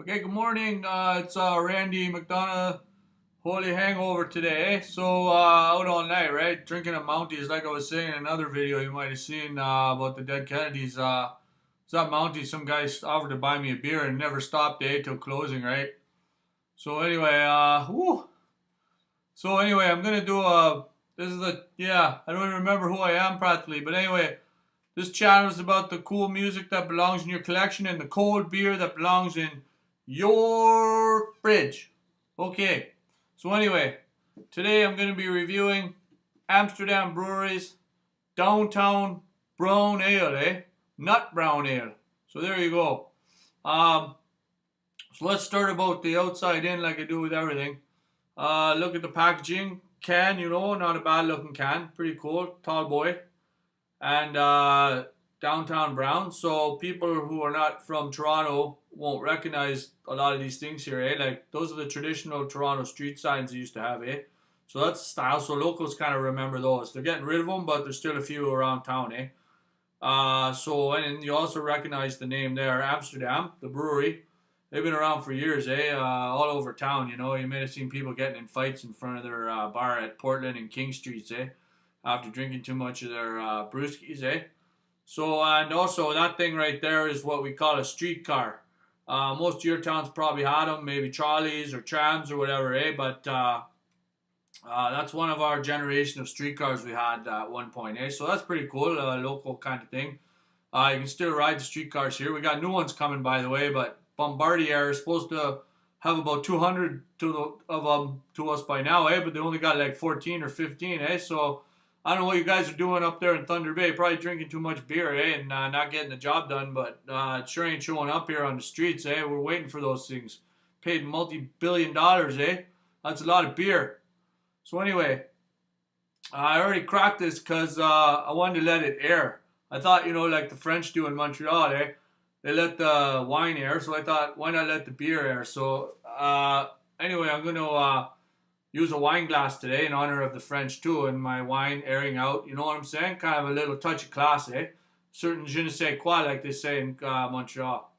Okay, good morning. It's Randy McDonough, Holy Hangover today. Out all night, right? Drinking a Mounties, like I was saying in another video you might have seen about the dead Kennedys. It's not Mounties. Some guy offered to buy me a beer and never stopped till closing, right? So anyway, whew. So anyway, I'm gonna do a. This is I don't even remember who I am practically, but anyway, this channel is about the cool music that belongs in your collection and the cold beer that belongs in your fridge. Okay, so anyway, today I'm going to be reviewing Amsterdam Brewery's Downtown Brown Ale, Nut Brown Ale. So there you go. Um, so let's start about the outside in like I do with everything. Look at the packaging. Can, not a bad looking can. Pretty cool. Tall boy. And downtown brown. So people who are not from Toronto won't recognize a lot of these things here, Like those are the traditional Toronto street signs they used to have, So that's the style. So locals kind of remember those. They're getting rid of them, but there's still a few around town, and you also recognize the name there, Amsterdam, the brewery. They've been around for years, all over town, You may have seen people getting in fights in front of their bar at Portland and King Streets, after drinking too much of their brewskis, So, and also that thing right there is what we call a streetcar. Most of your towns probably had them, maybe trolleys or trams or whatever, But that's one of our generation of streetcars we had at one point, So that's pretty cool, local kind of thing. You can still ride the streetcars here. We got new ones coming, by the way, but Bombardier is supposed to have about 200 of them to us by now, But they only got like 14 or 15, So I don't know what you guys are doing up there in Thunder Bay. Probably drinking too much beer, And not getting the job done, but it sure ain't showing up here on the streets, We're waiting for those things. Paid multi-billion dollars, That's a lot of beer. So anyway, I already cracked this because I wanted to let it air. I thought, like the French do in Montreal, They let the wine air, so I thought, why not let the beer air? So anyway, I'm going to use a wine glass today in honor of the French too, and my wine airing out. You know what I'm saying? Kind of a little touch of class, Certain je ne sais quoi, like they say in Montreal.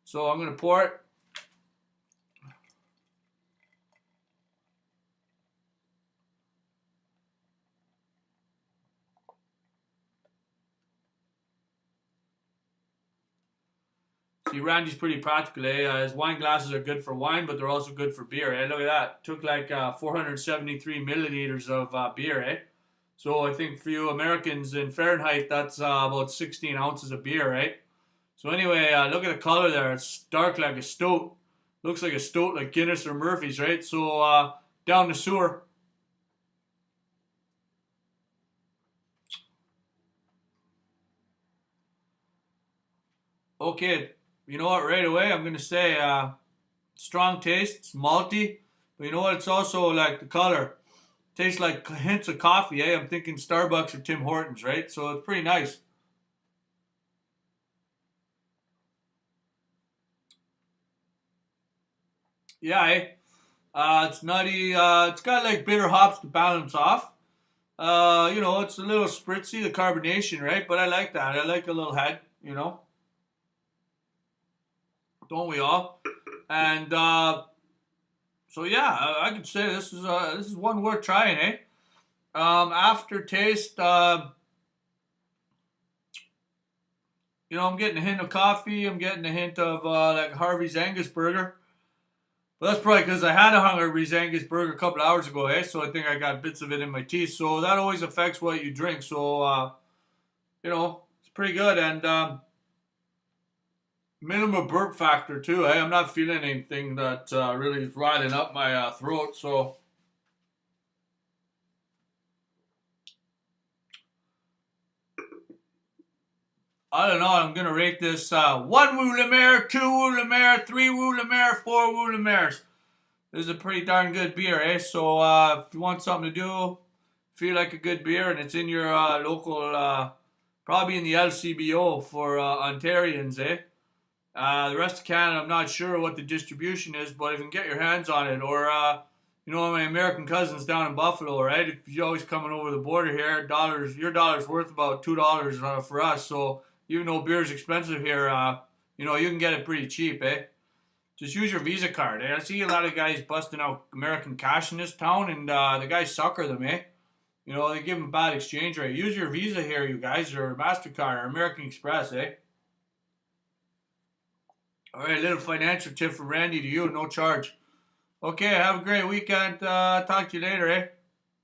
So I'm going to pour it. See, Randy's pretty practical, His wine glasses are good for wine, but they're also good for beer, Look at that. Took like 473 milliliters of beer, So I think for you Americans in Fahrenheit, that's about 16 ounces of beer, So anyway, look at the color there. It's dark like a stout. Looks like a stout like Guinness or Murphy's, right? So down the sewer. Okay, you know what? Right away, I'm gonna say strong taste. It's malty, but you know what? It's also like the color. Tastes like hints of coffee, I'm thinking Starbucks or Tim Hortons, right? So it's pretty nice. Yeah, it's nutty. It's got like bitter hops to balance off. It's a little spritzy, the carbonation, right? But I like that. I like a little head, Don't we all? And so yeah, I could say this is one worth trying, Aftertaste, I'm getting a hint of coffee. I'm getting a hint of like Harvey's Angus burger. But that's probably because I had a Harvey's Angus burger a couple hours ago, So I think I got bits of it in my teeth. So that always affects what you drink. So it's pretty good, and minimum burp factor too. I'm not feeling anything that really is riding up my throat. So I don't know. I'm gonna rate this 1 Woo-Le-Mare, 2 Woo-Le-Mare, 3 Woo-Le-Mare, 4 Woo-Le-Mares. This is a pretty darn good beer, So if you want something to do, feel like a good beer, and it's in your local, probably in the LCBO for Ontarians, The rest of Canada, I'm not sure what the distribution is, but if you can get your hands on it, or my American cousins down in Buffalo, right? If you're always coming over the border here, your dollar's worth about $2 for us. So even though beer is expensive here, you can get it pretty cheap, Just use your Visa card. Eh? I see a lot of guys busting out American cash in this town, and the guys sucker them, eh? You know, they give them a bad exchange rate. Use your Visa here, you guys, or MasterCard or American Express, eh? All right, a little financial tip from Randy to you, no charge. Okay, have a great weekend. Talk to you later, eh?